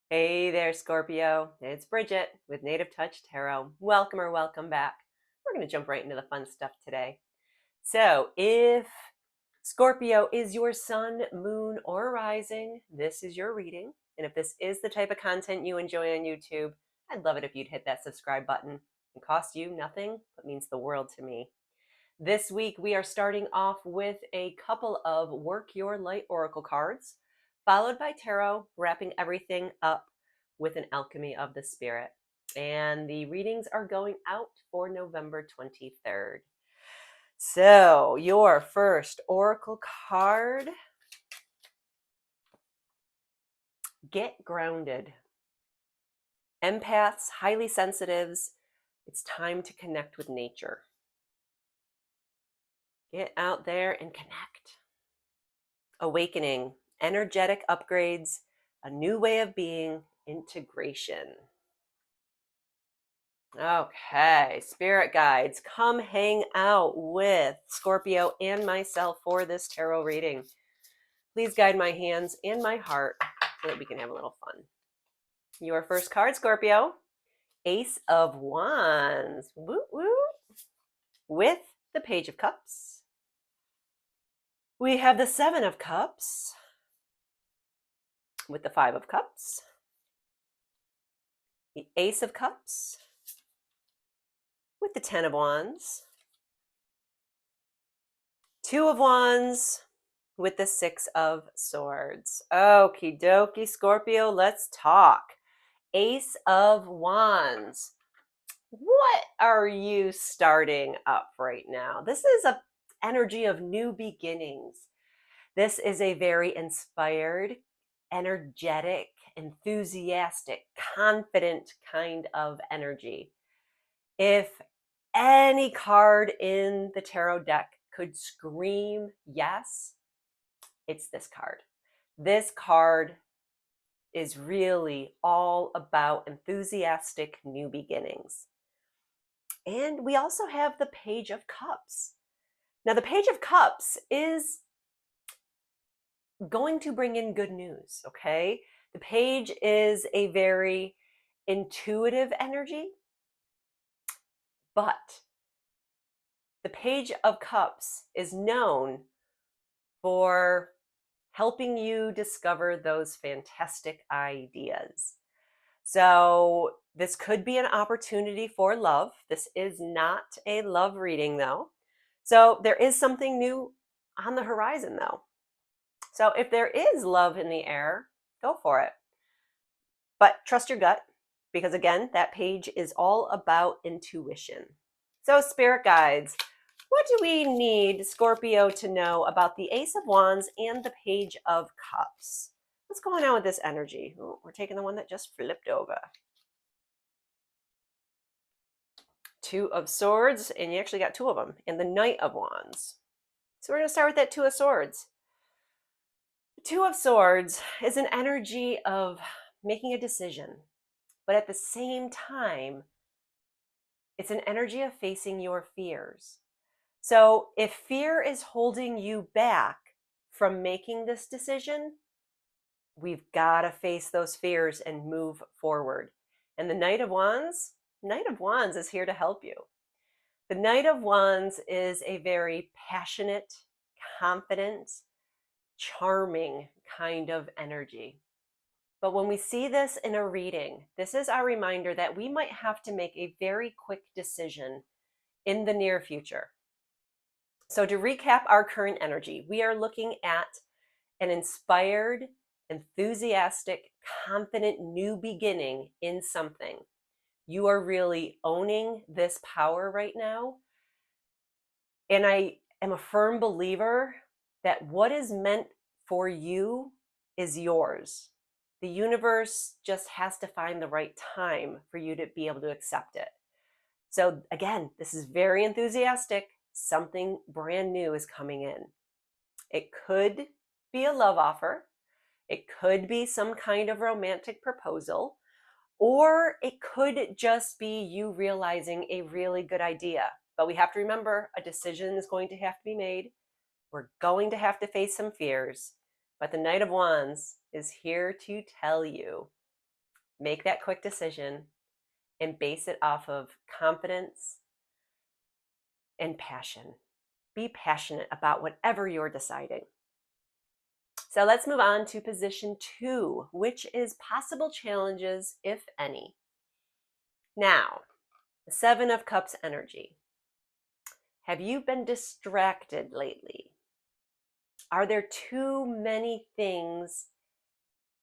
Hey there, Scorpio. It's Bridget with Native Touch Tarot. Welcome or welcome back. We're going to jump right into the fun stuff today. So, if Scorpio is your sun, moon, or rising, this is your reading. And if this is the type of content you enjoy on YouTube, I'd love it if you'd hit that subscribe button. It costs you nothing, but means the world to me. This week, we are starting off with a couple of Work Your Light Oracle cards, followed by tarot, wrapping everything up with an Alchemy of the Spirit. And the readings are going out for November 23rd. So, your first Oracle card, Get Grounded. Empaths, highly sensitives, it's time to connect with nature. Get out there and connect. Awakening, energetic upgrades, a new way of being, integration. Okay, spirit guides, come hang out with Scorpio and myself for this tarot reading. Please guide my hands and my heart so that we can have a little fun. Your first card, Scorpio, Ace of Wands. Woo woo. With the Page of Cups. We have the Seven of Cups with the Five of Cups, the Ace of Cups with the Ten of Wands, Two of Wands with the Six of Swords. Okie dokie, Scorpio, let's talk. Ace of Wands. What are you starting up right now? This is an energy of new beginnings. This is a very inspired, energetic, enthusiastic, confident kind of energy. If any card in the tarot deck could scream yes, it's this card. This card is really all about enthusiastic new beginnings. And we also have the Page of Cups. Now, the Page of Cups is going to bring in good news, okay? The page is a very intuitive energy, but the Page of Cups is known for helping you discover those fantastic ideas. So this could be an opportunity for love. This is not a love reading, though. So there is something new on the horizon, though. So if there is love in the air, go for it. But trust your gut, because again, that page is all about intuition. So spirit guides, what do we need Scorpio to know about the Ace of Wands and the Page of Cups? What's going on with this energy? Ooh, we're taking the one that just flipped over. Two of Swords, and you actually got two of them, and the Knight of Wands. So we're going to start with that Two of Swords. The Two of Swords is an energy of making a decision, but at the same time, it's an energy of facing your fears. So if fear is holding you back from making this decision, we've got to face those fears and move forward. And the Knight of Wands is here to help you. The Knight of Wands is a very passionate, confident, charming kind of energy. But when we see this in a reading, this is our reminder that we might have to make a very quick decision in the near future. So to recap our current energy, we are looking at an inspired, enthusiastic, confident new beginning in something. You are really owning this power right now. And I am a firm believer that what is meant for you is yours. The universe just has to find the right time for you to be able to accept it. So again, this is very enthusiastic. Something brand new is coming in. It could be a love offer. It could be some kind of romantic proposal, or it could just be you realizing a really good idea. But we have to remember, a decision is going to have to be made. We're going to have to face some fears. But the Knight of Wands is here to tell you make that quick decision and base it off of confidence and passion. Be passionate about whatever you're deciding. So let's move on to position 2, which is possible challenges, if any. Now, the 7 of Cups energy. Have you been distracted lately? Are there too many things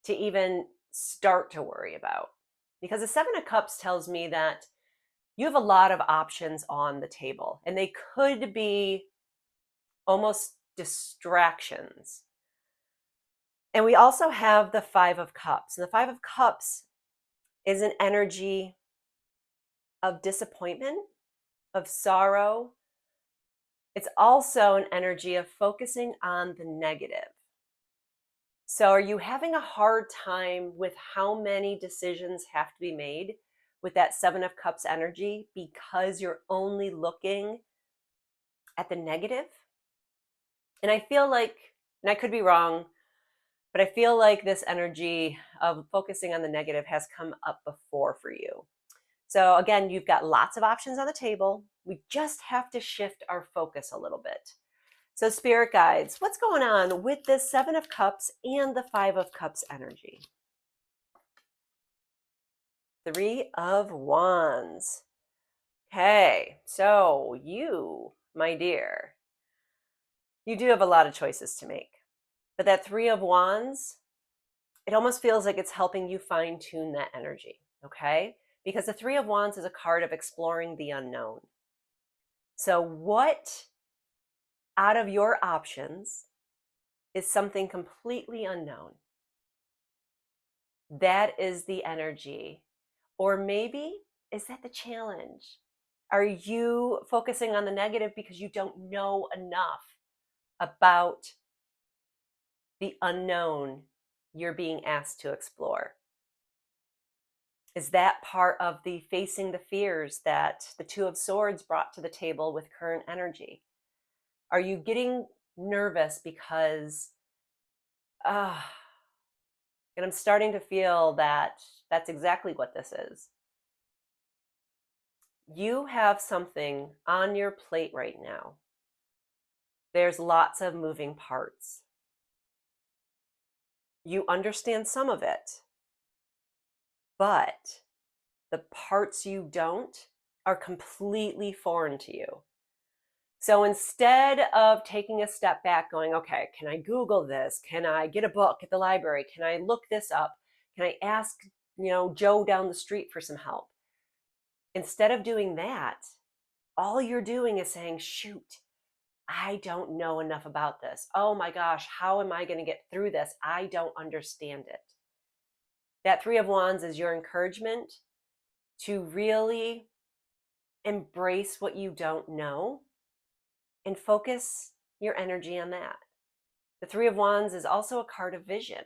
to even start to worry about? Because the 7 of Cups tells me that you have a lot of options on the table, and they could be almost distractions. And we also have the 5 of Cups. And the 5 of Cups is an energy of disappointment, of sorrow. It's also an energy of focusing on the negative. So are you having a hard time with how many decisions have to be made with that 7 of Cups energy because you're only looking at the negative? And I feel like, and I could be wrong, but I feel like this energy of focusing on the negative has come up before for you. So again, you've got lots of options on the table. We just have to shift our focus a little bit. So spirit guides, what's going on with this 7 of Cups and the 5 of Cups energy? 3 of Wands. Okay, so you, my dear, you do have a lot of choices to make. But that 3 of Wands, it almost feels like it's helping you fine tune that energy, okay? Because the 3 of Wands is a card of exploring the unknown. So what out of your options is something completely unknown? That is the energy. Or maybe is that the challenge? Are you focusing on the negative because you don't know enough about the unknown you're being asked to explore? Is that part of the facing the fears that the 2 of Swords brought to the table with current energy? Are you getting nervous because, and I'm starting to feel that that's exactly what this is. You have something on your plate right now. There's lots of moving parts. You understand some of it, but the parts you don't are completely foreign to you. So instead of taking a step back going, okay, can I Google this? Can I get a book at the library? Can I look this up? Can I ask, Joe down the street for some help? Instead of doing that, all you're doing is saying, shoot, I don't know enough about this. Oh my gosh, how am I going to get through this? I don't understand it. That 3 of Wands is your encouragement to really embrace what you don't know and focus your energy on that. The 3 of Wands is also a card of vision.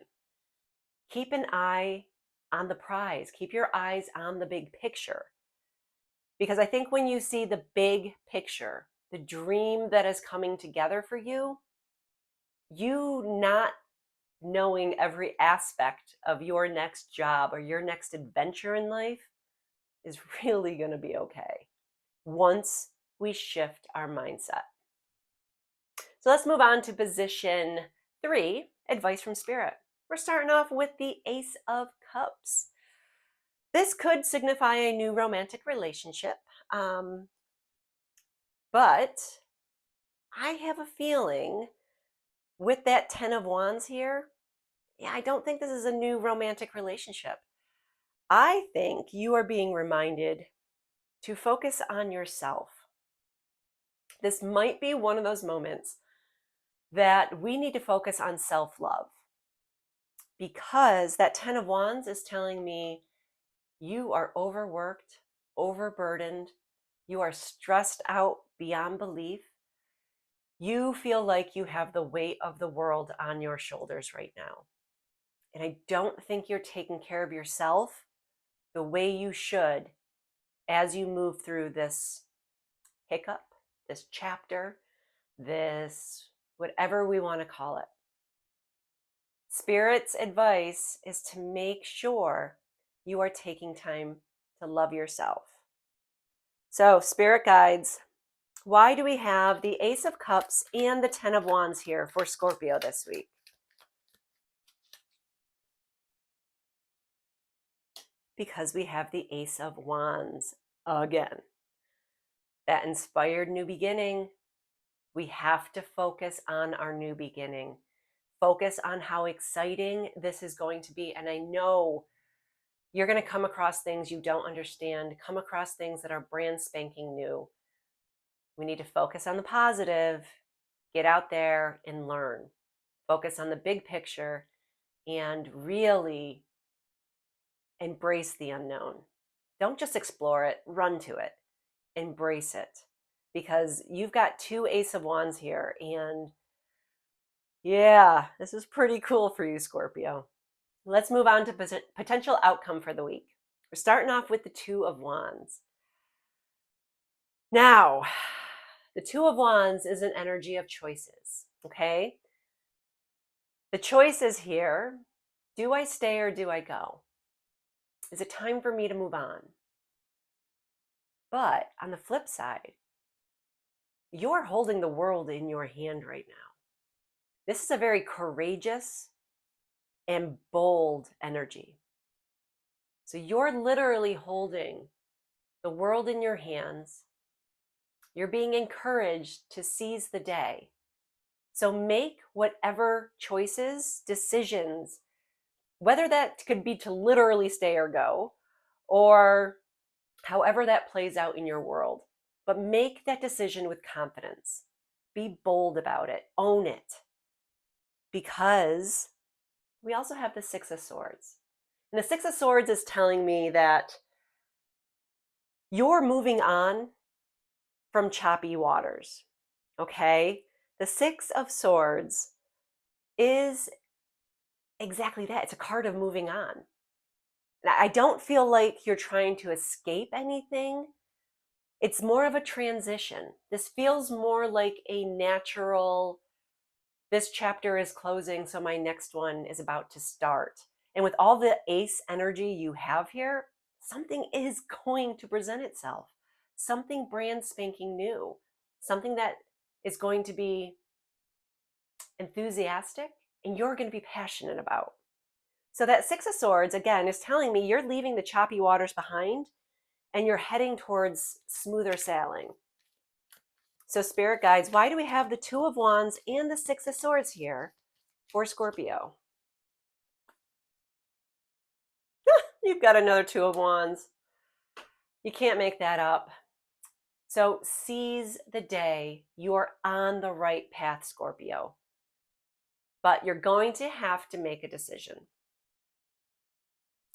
Keep an eye on the prize. Keep your eyes on the big picture. Because I think when you see the big picture, the dream that is coming together for you, you not knowing every aspect of your next job or your next adventure in life is really going to be okay once we shift our mindset. So let's move on to position 3, advice from spirit. We're starting off with the Ace of Cups. This could signify a new romantic relationship, but I have a feeling with that 10 of Wands here, I don't think this is a new romantic relationship. I think you are being reminded to focus on yourself. This might be one of those moments that we need to focus on self-love, because that 10 of Wands is telling me you are overworked, overburdened, you are stressed out beyond belief. You feel like you have the weight of the world on your shoulders right now. And I don't think you're taking care of yourself the way you should as you move through this hiccup, this chapter, this whatever we want to call it. Spirit's advice is to make sure you are taking time to love yourself. So, spirit guides, why do we have the Ace of Cups and the Ten of Wands here for Scorpio this week? Because we have the Ace of Wands again. That inspired new beginning. We have to focus on our new beginning. Focus on how exciting this is going to be. And I know you're going to come across things you don't understand, come across things that are brand spanking new. We need to focus on the positive, get out there and learn. Focus on the big picture and really embrace the unknown. Don't just explore it, run to it, embrace it. Because you've got two Ace of Wands here. And yeah, this is pretty cool for you, Scorpio. Let's move on to potential outcome for the week. We're starting off with the Two of Wands. Now, the Two of Wands is an energy of choices, okay? The choice is here. Do I stay or do I go? Is it time for me to move on? But on the flip side, you're holding the world in your hand right now. This is a very courageous and bold energy. So you're literally holding the world in your hands. You're being encouraged to seize the day. So make whatever choices, decisions, whether that could be to literally stay or go, or however that plays out in your world. But make that decision with confidence. Be bold about it. Own it. Because we also have the Six of Swords. And the Six of Swords is telling me that you're moving on from choppy waters. Okay? The Six of Swords is exactly that. It's a card of moving on. Now, I don't feel like you're trying to escape anything. It's more of a transition. This feels more like a natural, this chapter is closing, so my next one is about to start. And with all the ace energy you have here, something is going to present itself. Something brand spanking new. Something that is going to be enthusiastic and you're going to be passionate about. So that Six of Swords, again, is telling me you're leaving the choppy waters behind and you're heading towards smoother sailing. So spirit guides, why do we have the Two of Wands and the Six of Swords here for Scorpio? You've got another Two of Wands. You can't make that up. So seize the day. You're on the right path, Scorpio. But you're going to have to make a decision.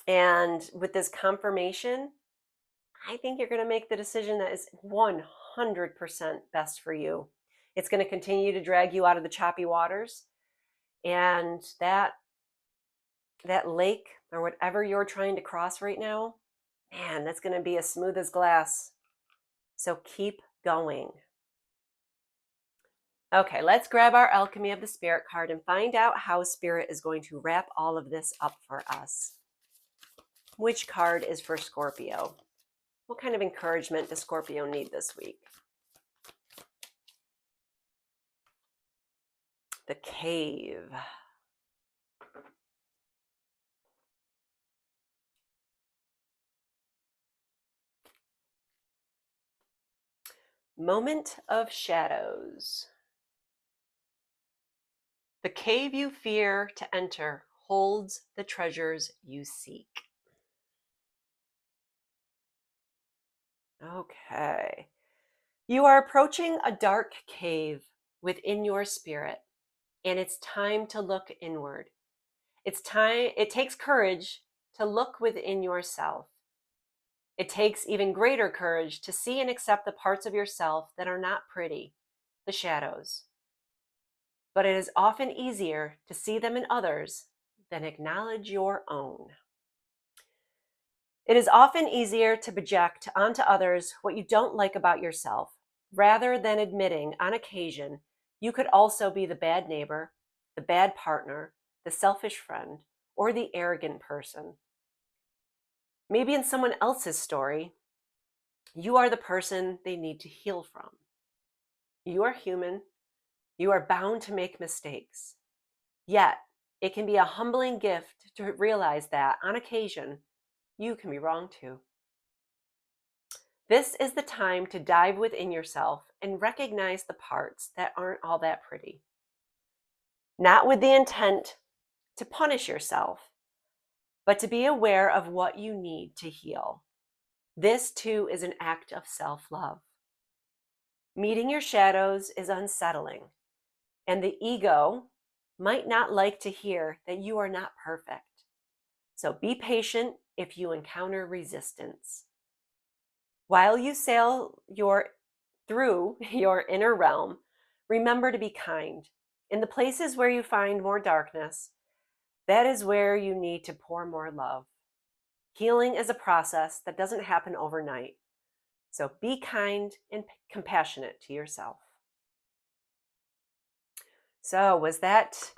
And with this confirmation, I think you're going to make the decision that is 100% best for you. It's going to continue to drag you out of the choppy waters. And that lake or whatever you're trying to cross right now, man, that's going to be as smooth as glass. So keep going. Okay, let's grab our Alchemy of the Spirit card and find out how Spirit is going to wrap all of this up for us. Which card is for Scorpio? What kind of encouragement does Scorpio need this week? The Cave. Moment of Shadows. The cave you fear to enter holds the treasures you seek. Okay. You are approaching a dark cave within your spirit, and it's time to look inward. It takes courage to look within yourself. It takes even greater courage to see and accept the parts of yourself that are not pretty, the shadows. But it is often easier to see them in others than acknowledge your own. It is often easier to project onto others what you don't like about yourself, rather than admitting on occasion you could also be the bad neighbor, the bad partner, the selfish friend, or the arrogant person. Maybe in someone else's story, you are the person they need to heal from. You are human. You are bound to make mistakes. Yet, it can be a humbling gift to realize that on occasion, you can be wrong too. This is the time to dive within yourself and recognize the parts that aren't all that pretty. Not with the intent to punish yourself, but to be aware of what you need to heal. This too is an act of self love. Meeting your shadows is unsettling, and the ego might not like to hear that you are not perfect. So be patient if you encounter resistance. While you sail through your inner realm, remember to be kind. In the places where you find more darkness, that is where you need to pour more love. Healing is a process that doesn't happen overnight. So be kind and compassionate to yourself. So, was that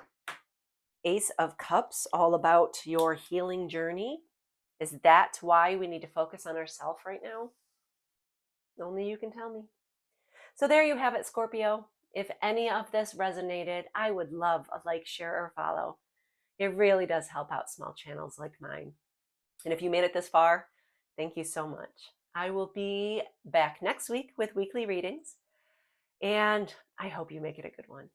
Ace of Cups all about your healing journey? Is that why we need to focus on ourselves right now? Only you can tell me. So there you have it, Scorpio. If any of this resonated, I would love a like, share, or follow. It really does help out small channels like mine. And if you made it this far, thank you so much. I will be back next week with weekly readings, and I hope you make it a good one.